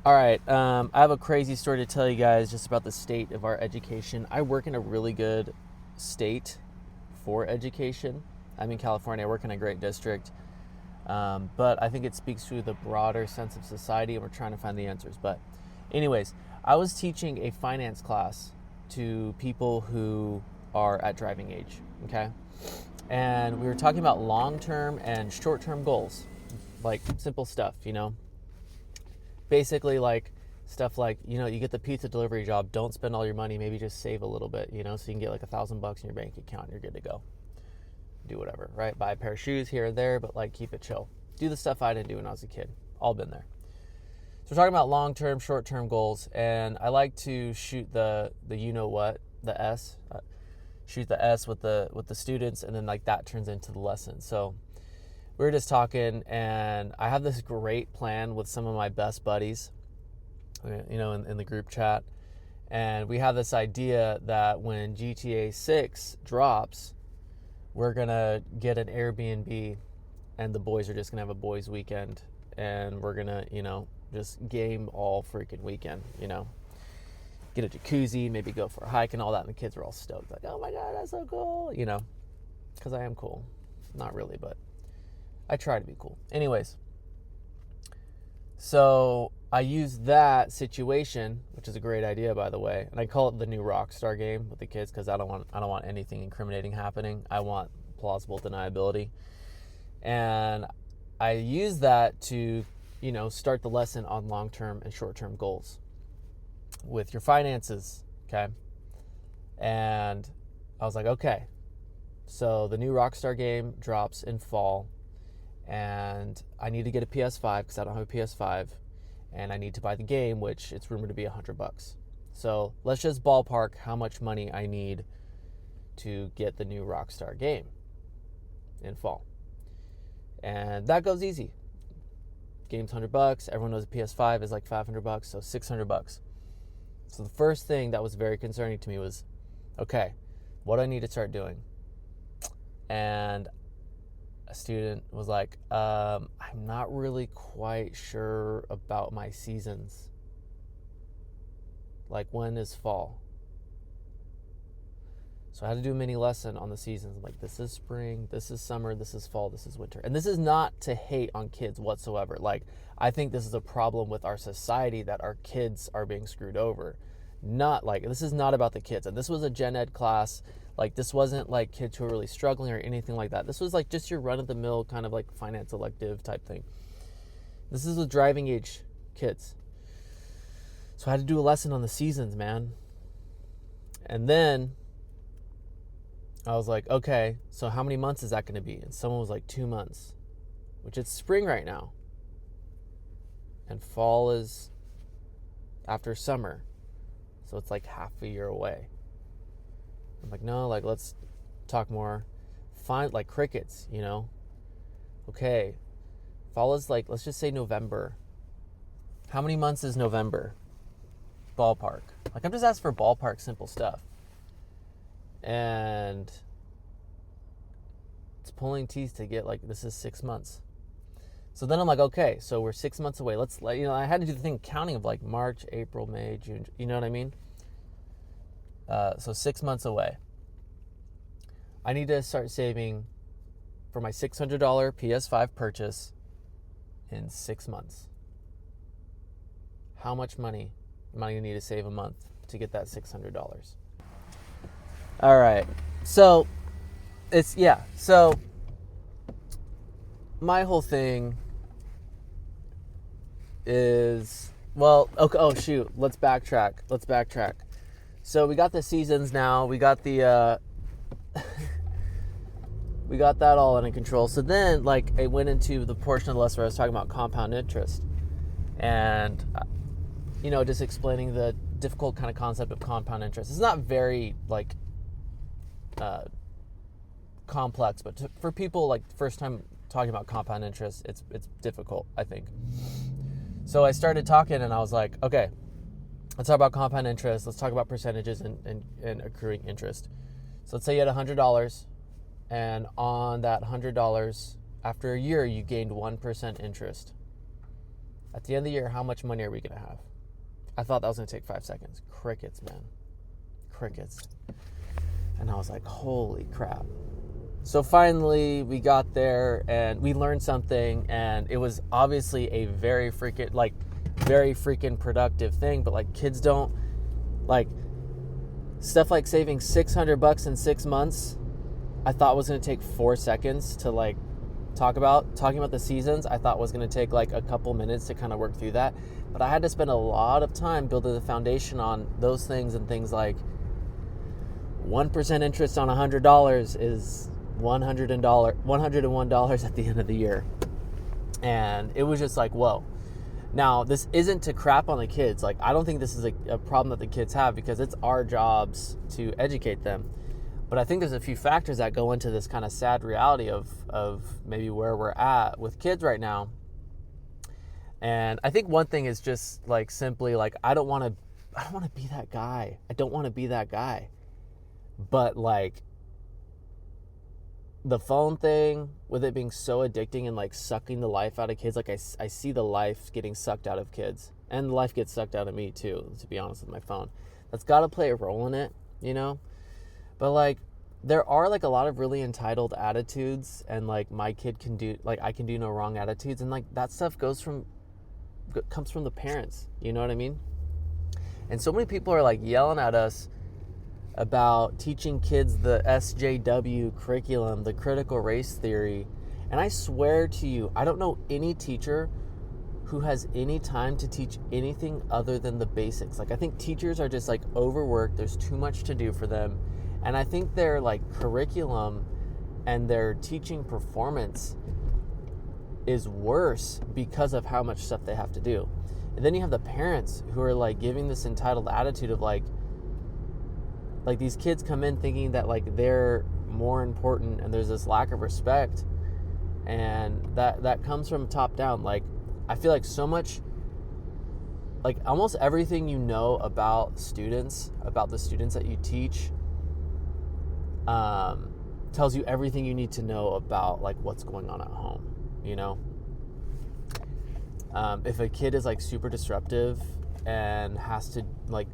All right, I have a crazy story to tell you guys just about the state of our education. I work in a really good state for education. I'm in California. I work in a great district, but I think it speaks to the broader sense of society, and we're trying to find the answers. But, anyways, I was teaching a finance class to people who are at driving age. Okay, and we were talking about long-term and short-term goals, like simple stuff. Basically, like stuff like, you get the pizza delivery job, don't spend all your money, maybe just save a little bit, so you can get like $1,000 in your bank account and you're good to go. Do whatever, right? Buy a pair of shoes here and there, but like keep it chill. Do the stuff I didn't do when I was a kid. All been there. So we're talking about long-term, short-term goals, and I like to shoot the the S, shoot the S with the students, and then like that turns into the lesson. So we were just talking, and I have this great plan with some of my best buddies, in the group chat. And we have this idea that when GTA 6 drops, we're going to get an Airbnb, and the boys are just going to have a boys' weekend. And we're going to, just game all freaking weekend, Get a jacuzzi, maybe go for a hike and all that. And the kids are all stoked. Like, oh my God, that's so cool, because I am cool. Not really, but I try to be cool. Anyways, so I use that situation, which is a great idea, by the way, and I call it the new Rockstar game with the kids because I don't want anything incriminating happening. I want plausible deniability, and I use that to, start the lesson on long-term and short-term goals with your finances. Okay, and I was like, okay, so the new Rockstar game drops in fall. And I need to get a PS5 because I don't have a PS5, and I need to buy the game, which it's rumored to be $100. So let's just ballpark how much money I need to get the new Rockstar game in fall, and that goes easy. Game's $100. Everyone knows a PS5 is like $500, so $600. So the first thing that was very concerning to me was, okay, what do I need to start doing? And a student was like, I'm not really quite sure about my seasons. Like, when is fall? So I had to do a mini lesson on the seasons. I'm like, this is spring, this is summer, this is fall, this is winter. And this is not to hate on kids whatsoever. Like, I think this is a problem with our society that our kids are being screwed over. This is not about the kids. And this was a gen ed class. Like, this wasn't like kids who are really struggling or anything like that. This was like just your run-of-the-mill kind of like finance elective type thing. This is with driving age kids. So I had to do a lesson on the seasons, man. And then I was like, okay, so how many months is that going to be? And someone was like 2 months, which it's spring right now. And fall is after summer. So it's like half a year away. I'm like, no, like, let's talk more. Find like crickets, Okay. Fall is like, let's just say November. How many months is November? Ballpark. Like, I'm just asking for ballpark simple stuff. And it's pulling teeth to get like, this is 6 months. So then I'm like, okay, so we're 6 months away. I had to do the thing counting of like March, April, May, June. You know what I mean? So 6 months away. I need to start saving for my $600 PS5 purchase in 6 months. How much money am I going to need to save a month to get that $600? All right. So So my whole thing is, okay, oh shoot, let's backtrack. So we got the seasons now. We got the we got that all under control. So then, like, it went into the portion of the lesson where I was talking about compound interest, and just explaining the difficult kind of concept of compound interest. It's not very like complex, but for people like first time talking about compound interest, it's difficult, I think. So I started talking, and I was like, okay, let's talk about compound interest. Let's talk about percentages and accruing interest. So let's say you had $100, and on that $100, after a year, you gained 1% interest. At the end of the year, how much money are we going to have? I thought that was going to take 5 seconds. Crickets, man. Crickets. And I was like, holy crap. So finally, we got there and we learned something, and it was obviously a very freaking productive thing, but like kids don't, like, stuff like saving $600 in 6 months, I thought was going to take 4 seconds to like talking about the seasons. I thought was going to take like a couple minutes to kind of work through that, but I had to spend a lot of time building the foundation on those things, and things like 1% interest on $100 is $101 at the end of the year. And it was just like, whoa. Now, this isn't to crap on the kids. Like, I don't think this is a problem that the kids have, because it's our jobs to educate them. But I think there's a few factors that go into this kind of sad reality of maybe where we're at with kids right now. And I think one thing is just like simply like, I don't want to be that guy. I don't want to be that guy. But like, the phone thing, with it being so addicting and like sucking the life out of kids, like I see the life getting sucked out of kids, and the life gets sucked out of me too, to be honest, with my phone. That's got to play a role in it, you know? But like, there are like a lot of really entitled attitudes, and like my kid can do, like I can do no wrong attitudes, and like that stuff comes from the parents, you know what I mean? And so many people are like yelling at us about teaching kids the SJW curriculum, the critical race theory. And I swear to you, I don't know any teacher who has any time to teach anything other than the basics. Like, I think teachers are just like overworked. There's too much to do for them. And I think their like curriculum and their teaching performance is worse because of how much stuff they have to do. And then you have the parents who are like giving this entitled attitude of like these kids come in thinking that like they're more important, and there's this lack of respect, and that comes from top down. Like, I feel like so much, like almost everything you know about the students that you teach, tells you everything you need to know about like what's going on at home, you know? If a kid is like super disruptive and has to like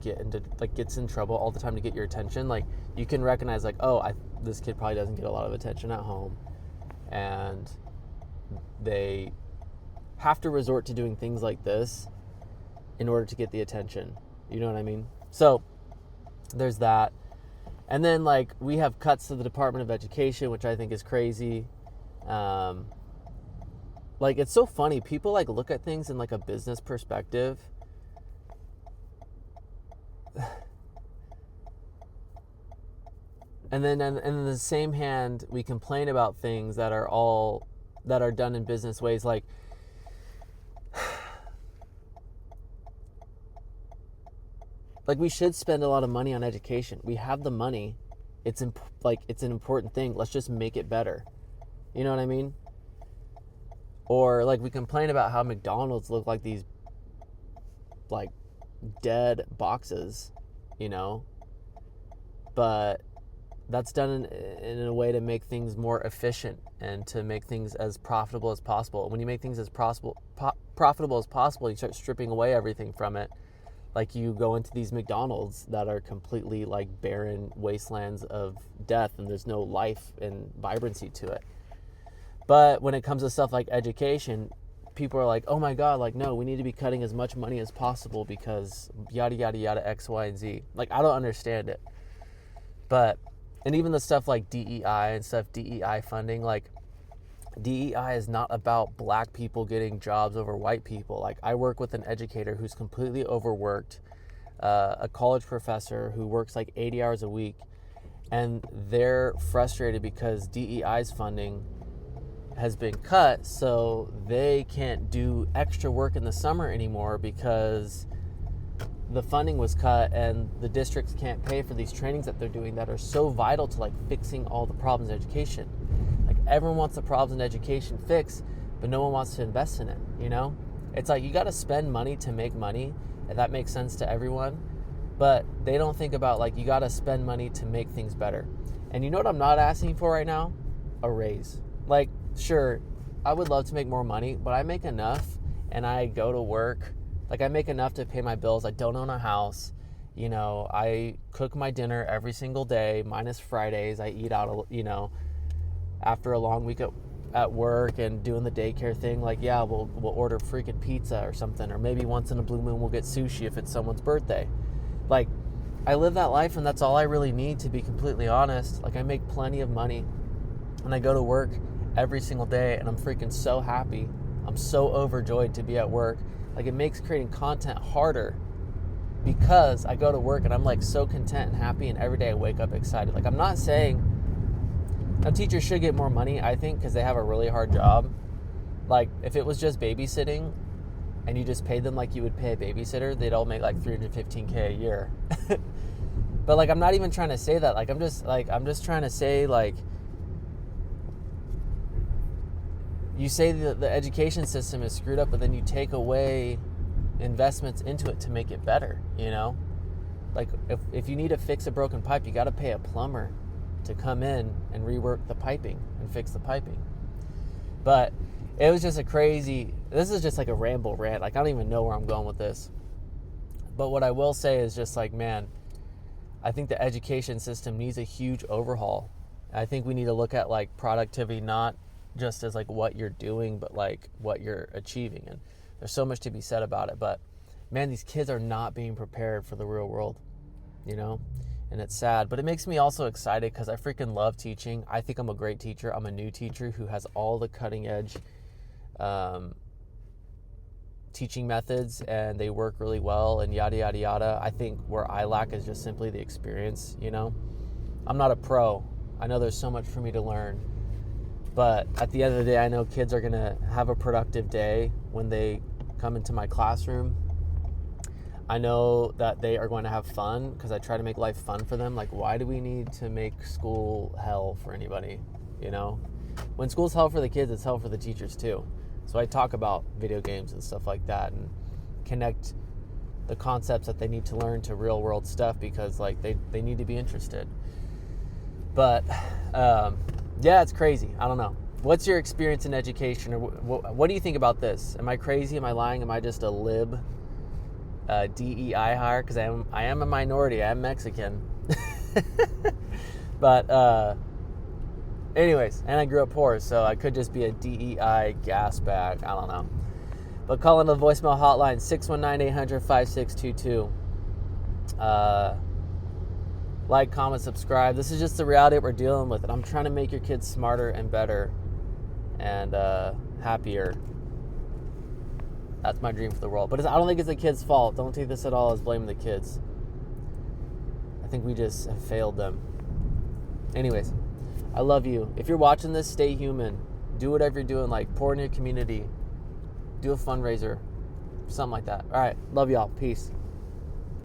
gets in trouble all the time to get your attention, like you can recognize like, this kid probably doesn't get a lot of attention at home, and they have to resort to doing things like this in order to get the attention. You know what I mean? So there's that. And then like we have cuts to the Department of Education, which I think is crazy. Like, it's so funny. People like look at things in like a business perspective. And then in the same hand, we complain about things that are done in business ways. Like, we should spend a lot of money on education. We have the money. It's an important thing. Let's just make it better. You know what I mean? Or like we complain about how McDonald's look like these like dead boxes, you know? But that's done in a way to make things more efficient and to make things as profitable as possible. When you make things as profitable as possible, you start stripping away everything from it. Like, you go into these McDonald's that are completely like barren wastelands of death, and there's no life and vibrancy to it. But when it comes to stuff like education, people are like, oh my God, like, no, we need to be cutting as much money as possible because yada, yada, yada, X, Y, and Z. Like, I don't understand it. But, and even the stuff like DEI and stuff, DEI funding, like, DEI is not about black people getting jobs over white people. Like, I work with an educator who's completely overworked, a college professor who works like 80 hours a week, and they're frustrated because DEI's funding has been cut, so they can't do extra work in the summer anymore because the funding was cut, and the districts can't pay for these trainings that they're doing that are so vital to like fixing all the problems in education. Like, everyone wants the problems in education fixed, but no one wants to invest in it, you know? It's like, you got to spend money to make money, and that makes sense to everyone, but they don't think about like, you got to spend money to make things better. And you know what I'm not asking for right now? A raise. Like, sure, I would love to make more money, but I make enough, and I go to work, like I make enough to pay my bills. I don't own a house. I cook my dinner every single day, minus Fridays. I eat out, after a long week at work and doing the daycare thing. Like, yeah, we'll order freaking pizza or something, or maybe once in a blue moon we'll get sushi if it's someone's birthday. Like, I live that life, and that's all I really need, to be completely honest. Like, I make plenty of money, and I go to work every single day, and I'm freaking so happy. I'm so overjoyed to be at work. Like, it makes creating content harder because I go to work and I'm like so content and happy, and every day I wake up excited. Like, I'm not saying now teachers should get more money, I think, because they have a really hard job. Like, if it was just babysitting and you just paid them like you would pay a babysitter, they'd all make like $315K a year. But like, I'm not even trying to say that. Like, I'm just trying to say, like, you say the education system is screwed up, but then you take away investments into it to make it better, Like, if you need to fix a broken pipe, you got to pay a plumber to come in and rework the piping and fix the piping. But it was just this is just like a ramble rant. Like, I don't even know where I'm going with this. But what I will say is just like, man, I think the education system needs a huge overhaul. I think we need to look at like productivity, not just as like what you're doing, but like what you're achieving. And there's so much to be said about it. But man, these kids are not being prepared for the real world, and it's sad. But it makes me also excited because I freaking love teaching. I think I'm a great teacher. I'm a new teacher who has all the cutting edge teaching methods, and they work really well, and yada, yada, yada. I think where I lack is just simply the experience, I'm not a pro. I know there's so much for me to learn. But at the end of the day, I know kids are going to have a productive day when they come into my classroom. I know that they are going to have fun because I try to make life fun for them. Like, why do we need to make school hell for anybody? When school's hell for the kids, it's hell for the teachers too. So I talk about video games and stuff like that and connect the concepts that they need to learn to real world stuff because like they need to be interested. But yeah, it's crazy. I don't know. What's your experience in education, or what do you think about this? Am I crazy? Am I lying? Am I just a lib DEI hire? Because I am a minority. I am Mexican. But anyways, and I grew up poor, so I could just be a DEI gas bag. I don't know. But call into the voicemail hotline, 619-800-5622. Like, comment, subscribe. This is just the reality that we're dealing with. And I'm trying to make your kids smarter and better and happier. That's my dream for the world. But I don't think it's the kids' fault. Don't take this at all as blaming the kids. I think we just have failed them. Anyways, I love you. If you're watching this, stay human. Do whatever you're doing. Like, pour in your community. Do a fundraiser. Something like that. All right. Love y'all. Peace.